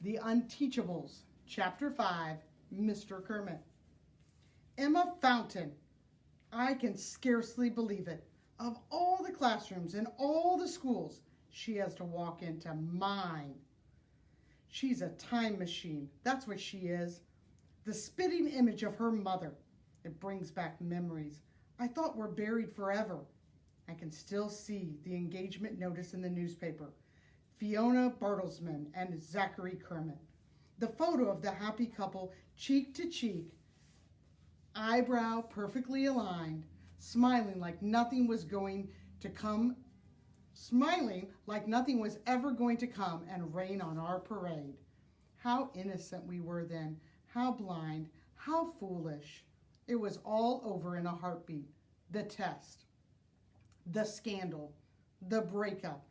The Unteachables Chapter 5, Mr. Kermit. Emma Fountain. I can scarcely believe it. Of all the classrooms in all the schools, she has to walk into mine. She's a time machine. That's what she is. The spitting image of her mother. It brings back memories I thought were buried forever. I can still see the engagement notice in the newspaper. Fiona Bartlesman and Zachary Kermit. The photo of the happy couple, cheek to cheek, eyebrow perfectly aligned, smiling like nothing was ever going to come and rain on our parade. How innocent we were then, how blind, how foolish. It was all over in a heartbeat. The test, the scandal, the breakup.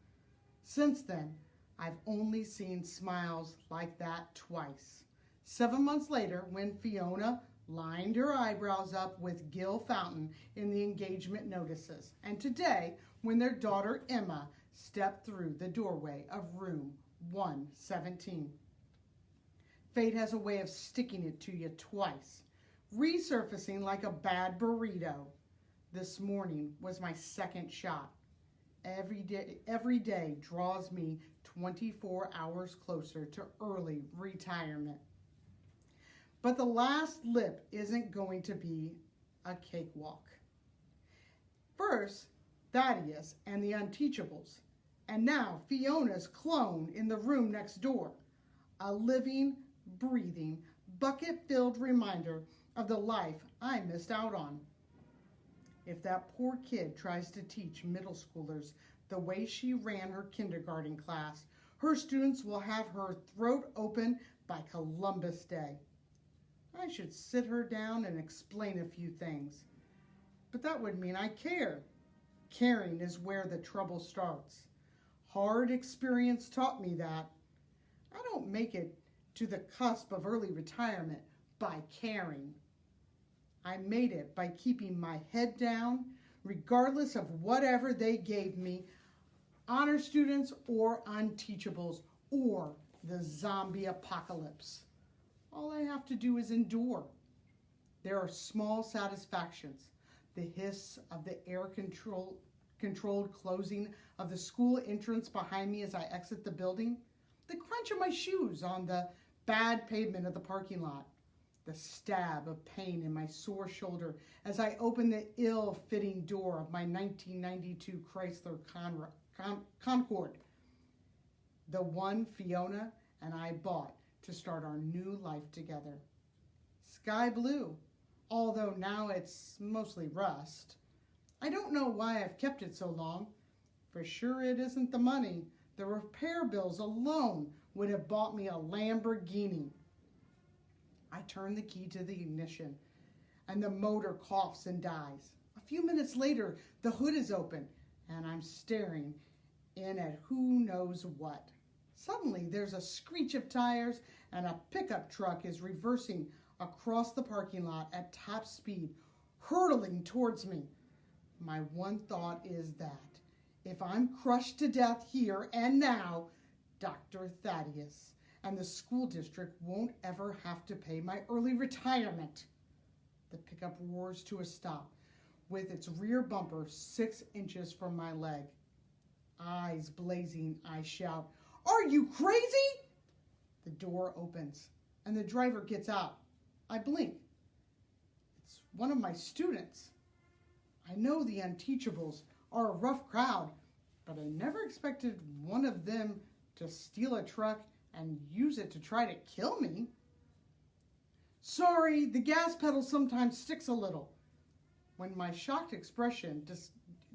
Since then, I've only seen smiles like that twice. 7 months later, when Fiona lined her eyebrows up with Gil Fountain in the engagement notices, and today, when their daughter Emma stepped through the doorway of room 117. Fate has a way of sticking it to you twice, resurfacing like a bad burrito. This morning was my second shot. Every day draws me 24 hours closer to early retirement. But the last lip isn't going to be a cakewalk. First, Thaddeus and the Unteachables, and now Fiona's clone in the room next door. A living, breathing, bucket-filled reminder of the life I missed out on. If that poor kid tries to teach middle schoolers the way she ran her kindergarten class, her students will have her throat open by Columbus Day. I should sit her down and explain a few things. But that would mean I care. Caring is where the trouble starts. Hard experience taught me that. I don't make it to the cusp of early retirement by caring. I made it by keeping my head down, regardless of whatever they gave me, honor students or unteachables or the zombie apocalypse. All I have to do is endure. There are small satisfactions. The hiss of the air-controlled closing of the school entrance behind me as I exit the building. The crunch of my shoes on the bad pavement of the parking lot. The stab of pain in my sore shoulder as I open the ill-fitting door of my 1992 Chrysler Concorde. The one Fiona and I bought to start our new life together. Sky blue, although now it's mostly rust. I don't know why I've kept it so long. For sure it isn't the money. The repair bills alone would have bought me a Lamborghini. I turn the key to the ignition, and the motor coughs and dies. A few minutes later, the hood is open, and I'm staring in at who knows what. Suddenly, there's a screech of tires, and a pickup truck is reversing across the parking lot at top speed, hurtling towards me. My one thought is that if I'm crushed to death here and now, Dr. Thaddeus and the school district won't ever have to pay my early retirement. The pickup roars to a stop with its rear bumper 6 inches from my leg. Eyes blazing, I shout, "Are you crazy?" The door opens and the driver gets out. I blink. It's one of my students. I know the Unteachables are a rough crowd, but I never expected one of them to steal a truck and use it to try to kill me. "Sorry, the gas pedal sometimes sticks a little." When my shocked expression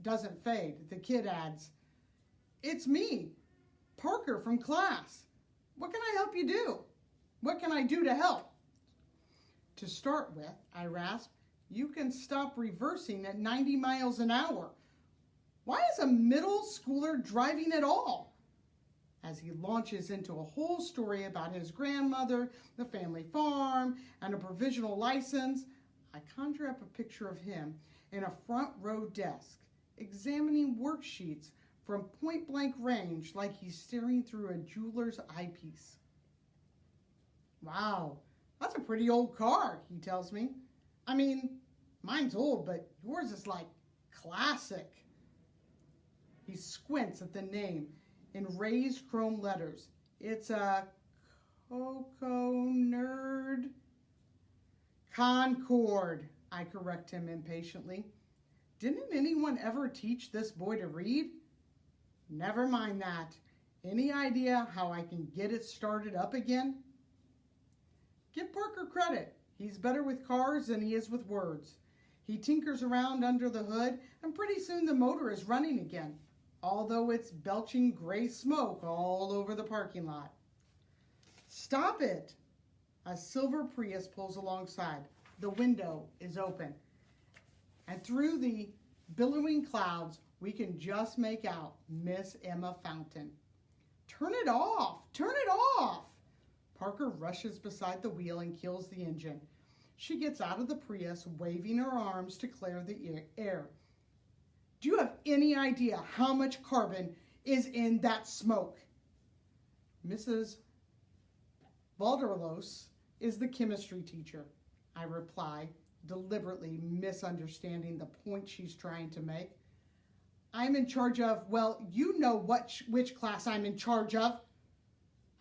doesn't fade, the kid adds, "It's me, Parker from class. What can I help you do? What can I do to help?" To start with, I rasp, "You can stop reversing at 90 miles an hour. Why is a middle schooler driving at all?" As he launches into a whole story about his grandmother, the family farm, and a provisional license, I conjure up a picture of him in a front row desk, examining worksheets from point-blank range like he's staring through a jeweler's eyepiece. Wow, that's a pretty old car, he tells me. I mean, mine's old, but yours is like classic. He squints at the name in raised chrome letters. It's a Coco Nerd Concord, I correct him impatiently. Didn't anyone ever teach this boy to read? Never mind that. Any idea how I can get it started up again? Give Parker credit. He's better with cars than he is with words. He tinkers around under the hood, and pretty soon the motor is running again, although it's belching gray smoke all over the parking lot. Stop it! A silver Prius pulls alongside. The window is open, and through the billowing clouds, we can just make out Miss Emma Fountain. Turn it off! Turn it off! Parker rushes beside the wheel and kills the engine. She gets out of the Prius, waving her arms to clear the air. Do you have any idea how much carbon is in that smoke? Mrs. Valderlos is the chemistry teacher, I reply, deliberately misunderstanding the point she's trying to make. I'm in charge of, well, you know which class I'm in charge of.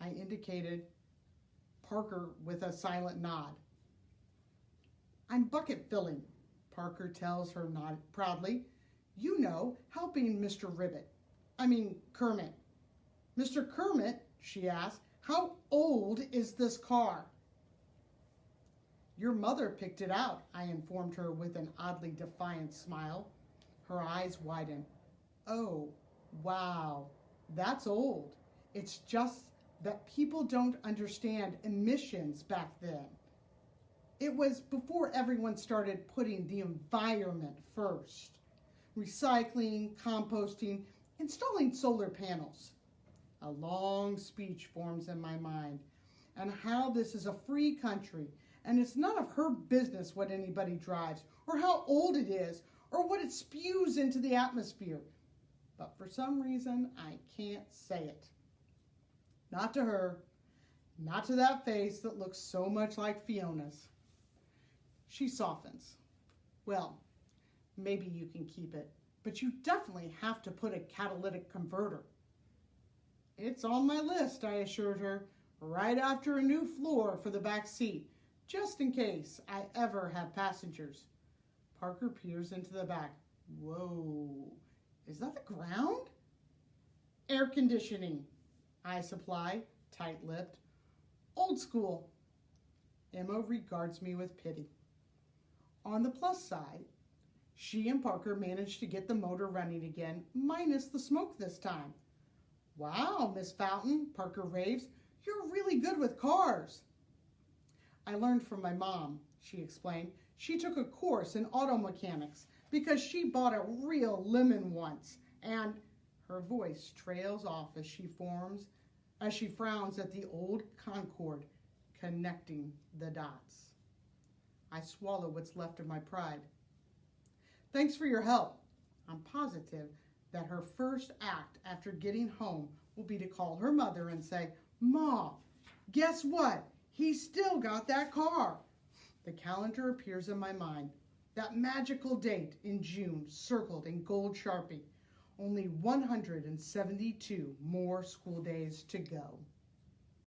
I indicated Parker with a silent nod. I'm bucket filling, Parker tells her proudly. You know, helping Mr. Kermit. Mr. Kermit, she asked, how old is this car? Your mother picked it out, I informed her with an oddly defiant smile. Her eyes widened. Oh, wow, that's old. It's just that people don't understand emissions back then. It was before everyone started putting the environment first. Recycling, composting, installing solar panels. A long speech forms in my mind, and how this is a free country, and it's none of her business what anybody drives, or how old it is, or what it spews into the atmosphere. But for some reason, I can't say it. Not to her, not to that face that looks so much like Fiona's. She softens. Well, maybe you can keep it, but you definitely have to put a catalytic converter. It's on my list, I assured her, right after a new floor for the back seat, just in case I ever have passengers. Parker peers into the back. Whoa, is that the ground? Air conditioning, I supply, tight-lipped. Old school. Emma regards me with pity. On the plus side, she and Parker managed to get the motor running again, minus the smoke this time. Wow, Miss Fountain, Parker raves, you're really good with cars. I learned from my mom, she explained. She took a course in auto mechanics because she bought a real lemon once, and her voice trails off as she frowns at the old Concorde connecting the dots. I swallow what's left of my pride. Thanks for your help. I'm positive that her first act after getting home will be to call her mother and say, Ma, guess what? He still got that car. The calendar appears in my mind. That magical date in June circled in gold Sharpie. Only 172 more school days to go.